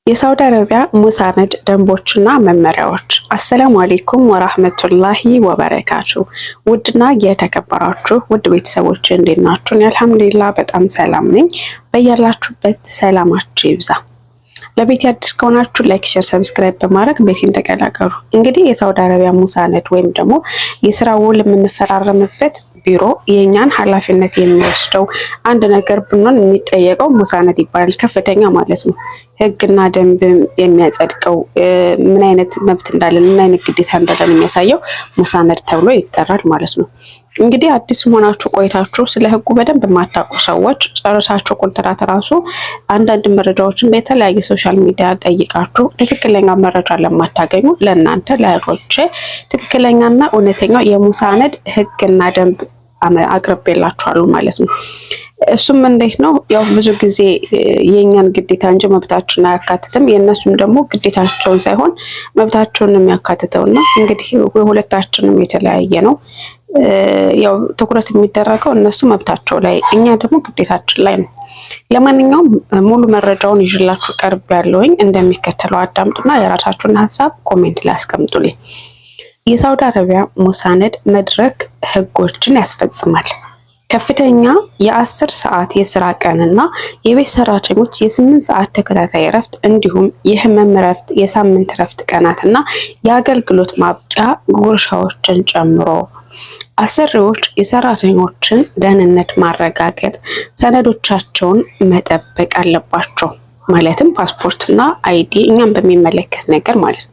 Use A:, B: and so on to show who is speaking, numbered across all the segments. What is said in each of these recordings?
A: የሳውዲ አረቢያ ሙሳነድ ደንቦችና መመሪያዎች። አሰላሙ አለይኩም ወራህመቱላሂ ወበረካቱ። ውድና የተከበራችሁ ውድ ቤተሰቦች እንዴት ናችሁ? አልሐምዱሊላህ በጣም ሰላም ነኝ። በያላችሁበት ሰላማችሁ ይብዛ። ለቤት አዲስ ከሆናችሁ ላይክ፣ ሼር፣ ሰብስክራይብ በማድረግ ቤቴን ተቀላቀሉ። እንግዲህ የሳውዲ አረቢያ ሙሳነድ ወይም ደግሞ የስራ ውል የምንፈራረምበት ቢሮ የኛን ኃላፊነት የሚወስደው አንድ ነገር ብንሆን የሚጠየቀው ሙሳነድ ይባላል። ከፍተኛ ማለት ነው። ህግና ደንብ የሚያጸድቀው ምን አይነት መብት እንዳለን ምን አይነት ግዴታ እንዳለን የሚያሳየው ሙሳነድ ተብሎ ይጠራል ማለት ነው። እንግዲህ አዲስ መሆናችሁ ቆይታችሁ ስለ ህጉ በደንብ የማታውቁ ሰዎች ጨርሳችሁ ኮንትራት ራሱ አንዳንድ መረጃዎችን በተለያየ ሶሻል ሚዲያ ጠይቃችሁ ትክክለኛ መረጃ ለማታገኙ ለእናንተ ለእህቶቼ ትክክለኛና እውነተኛው የሙሳነድ ህግና ደንብ አቅርቤላችኋለሁ ማለት ነው። እሱም እንዴት ነው? ያው ብዙ ጊዜ የኛን ግዴታ እንጂ መብታችንን አያካትትም። የእነሱም ደግሞ ግዴታቸውን ሳይሆን መብታቸውን የሚያካትተውና እንግዲህ የሁለታችንም የተለያየ ነው። ያው ትኩረት የሚደረገው እነሱ መብታቸው ላይ፣ እኛ ደግሞ ግዴታችን ላይ ነው። ለማንኛውም ሙሉ መረጃውን ይዤላችሁ ቀርብ ያለውኝ እንደሚከተለው አዳምጡና የራሳችሁን ሀሳብ ኮሜንት ላይ አስቀምጡልኝ። የሳውዲ አረቢያ ሙሳነድ መድረክ ህጎችን ያስፈጽማል። ከፍተኛ የ10 ሰዓት የስራ ቀንና የቤት ሰራተኞች የ8 ሰዓት ተከታታይ እረፍት እንዲሁም የህመም እረፍት፣ የሳምንት እረፍት ቀናትና የአገልግሎት ማብቂያ ጉርሻዎችን ጨምሮ አሰሪዎች የሰራተኞችን ደህንነት ማረጋገጥ፣ ሰነዶቻቸውን መጠበቅ አለባቸው። ማለትም ፓስፖርትና አይዲ እኛም በሚመለከት ነገር ማለት ነው።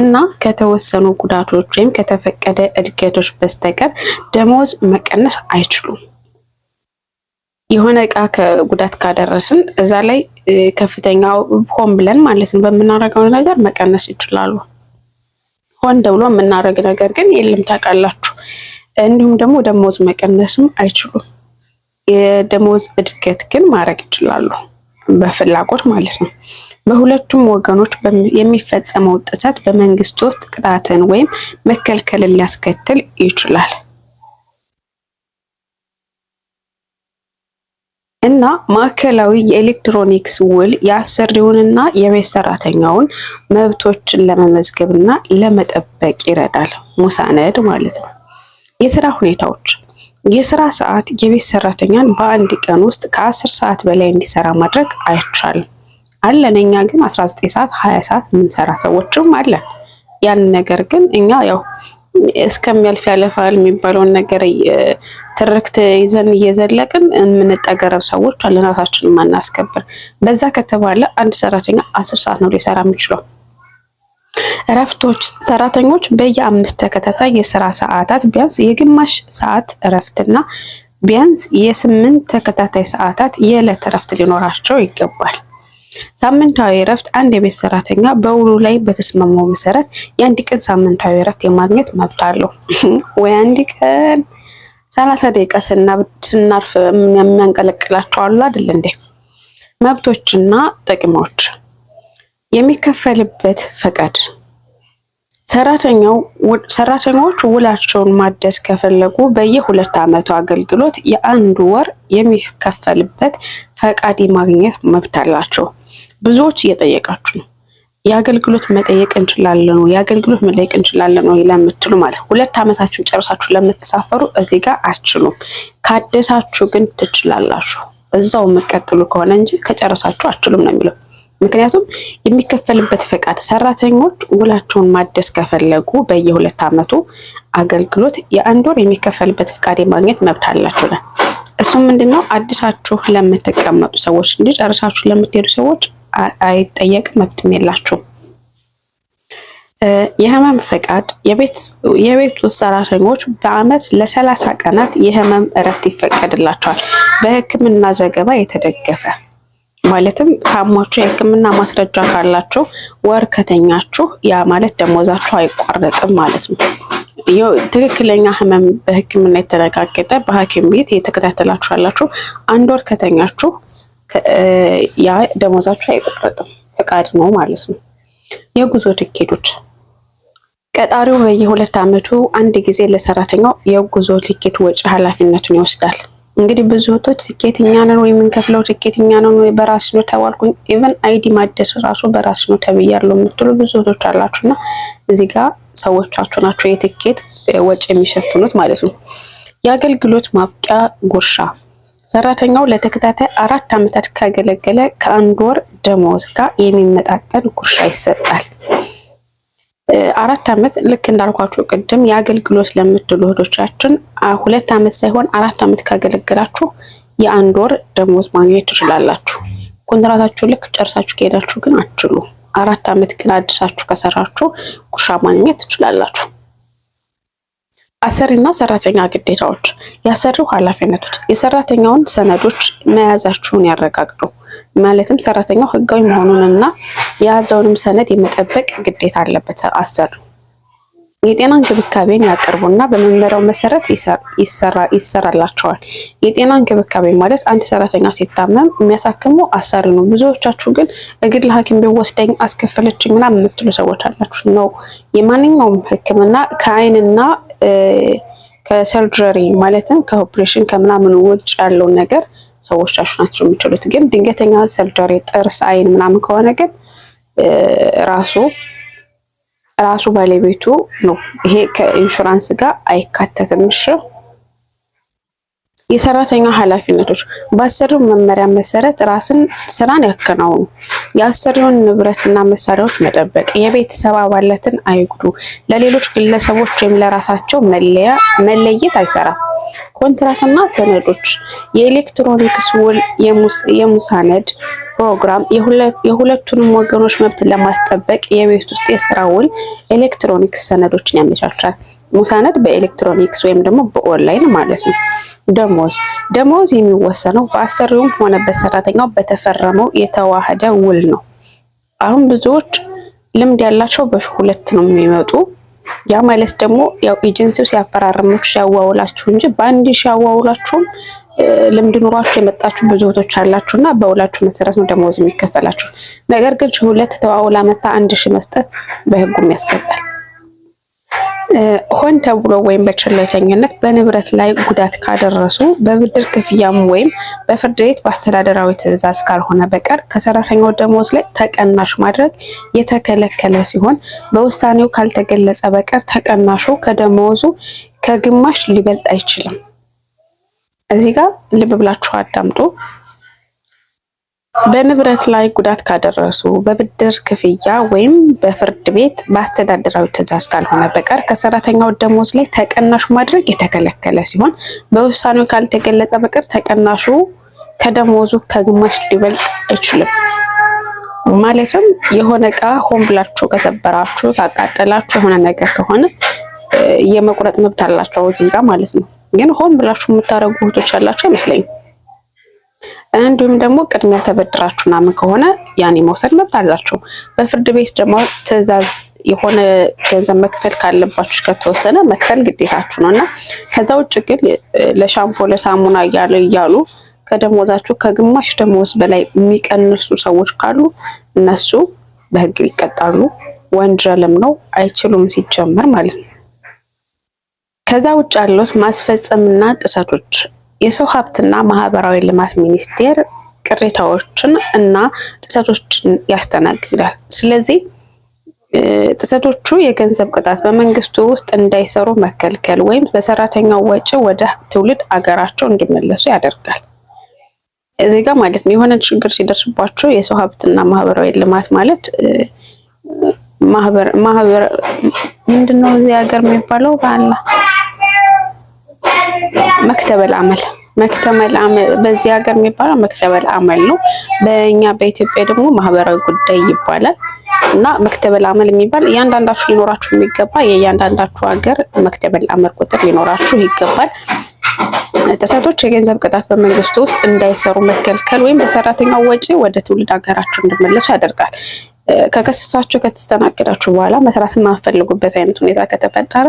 A: እና ከተወሰኑ ጉዳቶች ወይም ከተፈቀደ እድገቶች በስተቀር ደሞዝ መቀነስ አይችሉም። የሆነ እቃ ከጉዳት ካደረስን እዛ ላይ ከፍተኛ ሆን ብለን ማለት ነው በምናደርገው ነገር መቀነስ ይችላሉ። ሆን ተብሎ የምናደርግ ነገር ግን የለም ታውቃላችሁ። እንዲሁም ደግሞ ደሞዝ መቀነስም አይችሉም። የደሞዝ እድገት ግን ማድረግ ይችላሉ በፍላጎት ማለት ነው። በሁለቱም ወገኖች የሚፈጸመው ጥሰት በመንግስት ውስጥ ቅጣትን ወይም መከልከልን ሊያስከትል ይችላል እና ማዕከላዊ የኤሌክትሮኒክስ ውል የአሰሪውንና የቤት ሰራተኛውን መብቶችን ለመመዝገብና ለመጠበቅ ይረዳል። ሙሳነድ ማለት ነው። የስራ ሁኔታዎች። የስራ ሰዓት የቤት ሰራተኛን በአንድ ቀን ውስጥ ከ10 ሰዓት በላይ እንዲሰራ ማድረግ አይቻልም። አለን እኛ ግን 19 ሰዓት 20 ሰዓት የምንሰራ ሰዎችም አለን። ያን ነገር ግን እኛ ያው እስከሚያልፍ ያለፋል የሚባለውን ነገር ትርክት ይዘን እየዘለቅን የምንጠገረብ ሰዎች አለን፣ ራሳችንን ማናስከብር። በዛ ከተባለ አንድ ሰራተኛ 10 ሰዓት ነው ሊሰራ የሚችለው። እረፍቶች። ሰራተኞች በየ5 ተከታታይ የስራ ሰዓታት ቢያንስ የግማሽ ሰዓት እረፍትና ቢያንስ የ8 ተከታታይ ሰዓታት የዕለት እረፍት ሊኖራቸው ይገባል። ሳምንታዊ እረፍት። አንድ የቤት ሰራተኛ በውሉ ላይ በተስማማው መሰረት የአንድ ቀን ሳምንታዊ እረፍት የማግኘት መብት አለው። ወይ አንድ ቀን 30 ደቂቃ ስናርፍ የሚያንቀለቅላቸው አሉ አይደል እንዴ? መብቶችና ጥቅሞች። የሚከፈልበት ፈቃድ። ሰራተኞች ውላቸውን ማደስ ከፈለጉ በየ2 ዓመቱ አገልግሎት የ1 ወር የሚከፈልበት ፈቃድ የማግኘት መብት አላቸው። ብዙዎች እየጠየቃችሁ ነው። የአገልግሎት መጠየቅ እንችላለን ነው የአገልግሎት መጠየቅ እንችላለን ነው ለምትሉ ማለት 2 ዓመታችሁን ጨርሳችሁ ለምትሳፈሩ እዚህ ጋር አትችሉም። ካደሳችሁ ግን ትችላላችሁ። እዛው መቀጠሉ ከሆነ እንጂ ከጨረሳችሁ አትችሉም ነው የሚለው። ምክንያቱም የሚከፈልበት ፈቃድ ሰራተኞች ውላቸውን ማደስ ከፈለጉ በየ2 ዓመቱ አገልግሎት የ1 ወር የሚከፈልበት ፈቃድ የማግኘት መብት አላቸው። እሱም ምንድነው? አዲሳችሁ ለምትቀመጡ ሰዎች እንጂ ጨርሳችሁ ለምትሄዱ ሰዎች አይጠየቅም፣ መብትም የላችሁም። የህመም ፈቃድ። የቤት ውስጥ ሰራተኞች በአመት ለ30 ቀናት የህመም እረፍት ይፈቀድላቸዋል። በሕክምና ዘገባ የተደገፈ ማለትም ታሟችሁ የሕክምና ማስረጃ ካላችሁ ወር ከተኛችሁ ያ ማለት ደሞዛችሁ አይቋረጥም ማለት ነው። ትክክለኛ ህመም በሕክምና የተረጋገጠ በሐኪም ቤት የተከታተላችሁ ያላችሁ 1 ወር ከተኛችሁ ያ ደሞዛችሁ አይቋረጥም፣ ፈቃድ ነው ማለት ነው። የጉዞ ትኬቶች። ቀጣሪው በየ2 ዓመቱ አንድ ጊዜ ለሰራተኛው የጉዞ ትኬት ወጪ ኃላፊነቱን ይወስዳል። እንግዲህ ብዙ እህቶች ትኬትኛ ነን ወይ የምንከፍለው ትኬትኛ ነን ወይ በራስ ነው ተባልኩኝ። ኢቨን አይዲ ማደስ ራሱ በራስ ነው ተብያለሁ የምትሉ ብዙ እህቶች አላችሁና እዚህ ጋር ሰዎቻችሁ ናቸው የትኬት ወጪ የሚሸፍኑት ማለት ነው። የአገልግሎት ማብቂያ ጉርሻ ሰራተኛው ለተከታታይ 4 ዓመታት ካገለገለ ከ1 ወር ደሞዝ ጋር የሚመጣጠን ጉርሻ ይሰጣል። 4 ዓመት ልክ እንዳልኳችሁ ቅድም የአገልግሎት ለምትሉ እህቶቻችን 2 ዓመት ሳይሆን 4 ዓመት ካገለገላችሁ የ1 ወር ደሞዝ ማግኘት ትችላላችሁ። ኮንትራታችሁ ልክ ጨርሳችሁ ከሄዳችሁ ግን አትችሉ። 4 ዓመት ግን አድሳችሁ ከሰራችሁ ጉርሻ ማግኘት ትችላላችሁ። አሰሪና ሰራተኛ ግዴታዎች የአሰሪው ኃላፊነቶች የሰራተኛውን ሰነዶች መያዛቸውን ያረጋግጡ። ማለትም ሰራተኛው ህጋዊ መሆኑንና የያዘውንም ሰነድ የመጠበቅ ግዴታ አለበት አሰሪው። የጤና እንክብካቤን ያቀርቡና በመመሪያው መሰረት ይሰራላቸዋል። የጤና እንክብካቤ ማለት አንድ ሰራተኛ ሲታመም የሚያሳክመው አሰሪ ነው። ብዙዎቻችሁ ግን እግል ሐኪም ቤት ወስደኝ አስከፈለችኝ ምናምን የምትሉ ሰዎች አላችሁ ነው። የማንኛውም ህክምና ከአይንና ከሰርጀሪ ማለትም ከኦፕሬሽን ከምናምን ውጭ ያለው ነገር ሰዎቻችሁ ናቸው የሚችሉት። ግን ድንገተኛ ሰርጀሪ ጥርስ፣ አይን ምናምን ከሆነ ግን ራሱ ባለቤቱ ነው። ይሄ ከኢንሹራንስ ጋር አይካተትም። እሺ። የሰራተኛ ኃላፊነቶች በአሰሪው መመሪያ መሰረት ስራን ያከናውኑ። የአሰሪውን ንብረትና መሳሪያዎች መጠበቅ፣ የቤተሰብ አባላትን አይጉዱ። ለሌሎች ግለሰቦች ወይም ለራሳቸው መለየት አይሰራም። ኮንትራትና ሰነዶች የኤሌክትሮኒክስ ውል፣ የሙሳነድ ፕሮግራም የሁለቱንም ወገኖች መብት ለማስጠበቅ የቤት ውስጥ የስራ ውል ኤሌክትሮኒክስ ሰነዶችን ያመቻቻል። ሙሳነድ በኤሌክትሮኒክስ ወይም ደግሞ በኦንላይን ማለት ነው። ደሞዝ የሚወሰነው በአሰሪውም ሆነ በሰራተኛው በተፈረመው የተዋሃደ ውል ነው። አሁን ብዙዎች ልምድ ያላቸው በ2 ነው የሚመጡ። ያ ማለት ደግሞ ያው ኤጀንሲው ሲያፈራርማችሁ ሲያዋውላችሁ እንጂ በአንድ ሲያዋውላችሁም ልምድ ኑሯችሁ የመጣችሁ ብዙ እህቶች አላችሁና በውላችሁ መሰረት ነው ደሞዝ የሚከፈላችሁ። ነገር ግን 2 ተዋውላ መታ 1000 መስጠት በህጉም ያስቀጣል። ሆን ተብሎ ወይም በቸልተኝነት በንብረት ላይ ጉዳት ካደረሱ በብድር ክፍያም ወይም በፍርድ ቤት በአስተዳደራዊ ትዕዛዝ ካልሆነ በቀር ከሰራተኛው ደሞዝ ላይ ተቀናሽ ማድረግ የተከለከለ ሲሆን በውሳኔው ካልተገለጸ በቀር ተቀናሹ ከደሞዙ ከግማሽ ሊበልጥ አይችልም። እዚህ ጋር ልብ ብላችሁ አዳምጡ። በንብረት ላይ ጉዳት ካደረሱ በብድር ክፍያ ወይም በፍርድ ቤት በአስተዳደራዊ ትዕዛዝ ካልሆነ በቀር ከሰራተኛው ደሞዝ ላይ ተቀናሽ ማድረግ የተከለከለ ሲሆን በውሳኔው ካልተገለጸ በቀር ተቀናሹ ከደሞዙ ከግማሽ ሊበልጥ አይችልም። ማለትም የሆነ እቃ ሆን ብላችሁ ከሰበራችሁ ካቃጠላችሁ የሆነ ነገር ከሆነ የመቁረጥ መብት አላቸው እዚህ ጋር ማለት ነው። ግን ሆን ብላችሁ የምታደርጉ እህቶች ያላችሁ አይመስለኝም። እንዲሁም ደግሞ ቅድሚያ ተበድራችሁ ምናምን ከሆነ ያኔ መውሰድ መብት አላችሁ። በፍርድ ቤት ደግሞ ትዕዛዝ የሆነ ገንዘብ መክፈል ካለባችሁ ከተወሰነ መክፈል ግዴታችሁ ነውና ከዛ ውጭ ግን ለሻምፖ ለሳሙና እያሉ ከደሞዛችሁ ከግማሽ ደሞዝ በላይ የሚቀንሱ ሰዎች ካሉ እነሱ በህግ ይቀጣሉ። ወንጀልም ነው፣ አይችሉም ሲጀመር ማለት ነው። ከዛ ውጭ ያሉት ማስፈጸምና ጥሰቶች የሰው ሀብትና ማህበራዊ ልማት ሚኒስቴር ቅሬታዎችን እና ጥሰቶችን ያስተናግዳል። ስለዚህ ጥሰቶቹ የገንዘብ ቅጣት፣ በመንግስቱ ውስጥ እንዳይሰሩ መከልከል ወይም በሰራተኛው ወጪ ወደ ትውልድ አገራቸው እንዲመለሱ ያደርጋል። እዚህ ጋር ማለት ነው የሆነ ችግር ሲደርስባቸው የሰው ሀብትና ማህበራዊ ልማት ማለት ማህበር ምንድነው እዚህ ሀገር የሚባለው ባላ መክተበል አመል በዚህ ሀገር የሚባለው መክተበል አመል ነው። በእኛ በኢትዮጵያ ደግሞ ማህበራዊ ጉዳይ ይባላል። እና መክተበል አመል የሚባል እያንዳንዳችሁ ሊኖራችሁ የሚገባ የእያንዳንዳችሁ ሀገር መክተበል አመል ቁጥር ሊኖራችሁ ይገባል። ጥሰቶች የገንዘብ ቅጣት፣ በመንግስቱ ውስጥ እንዳይሰሩ መከልከል ወይም በሰራተኛው ወጪ ወደ ትውልድ ሀገራቸው እንዲመለሱ ያደርጋል። ከከሰሳችሁ ከተስተናገዳችሁ በኋላ መስራት የማትፈልጉበት አይነት ሁኔታ ከተፈጠረ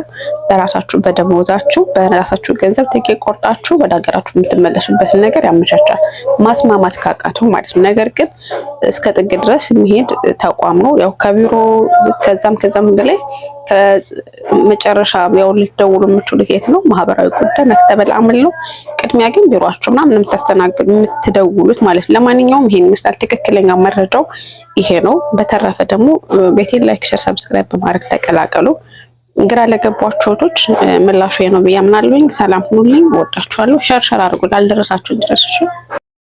A: በራሳችሁ በደሞዛችሁ በራሳችሁ ገንዘብ ትኬት ቆርጣችሁ ወደ ሀገራችሁ የምትመለሱበትን ነገር ያመቻቻል። ማስማማት ካቃተው ማለት ነው። ነገር ግን እስከ ጥግ ድረስ የሚሄድ ተቋም ነው። ያው ከቢሮ ከዛም በላይ ከመጨረሻ ያው ልትደውሉ የምትችሉት የት ነው? ማህበራዊ ጉዳይ መክተበል አምል ነው። ቅድሚያ ግን ቢሮአችሁ ምናምን የምታስተናግዱ የምትደውሉት ማለት ነው። ለማንኛውም ይሄን ይመስላል። ትክክለኛ መረጃው ይሄ ነው። በተረፈ ደግሞ ቤቴን ላይክ፣ ሼር፣ ሰብስክራይብ በማድረግ ተቀላቀሉ። ግራ ለገባችሁ እህቶች ምላሹ ነው ብዬ አምናለሁኝ። ሰላም ሁኑልኝ። ወዳችኋለሁ። ሸር አድርጉ ላልደረሳችሁ ድረስ።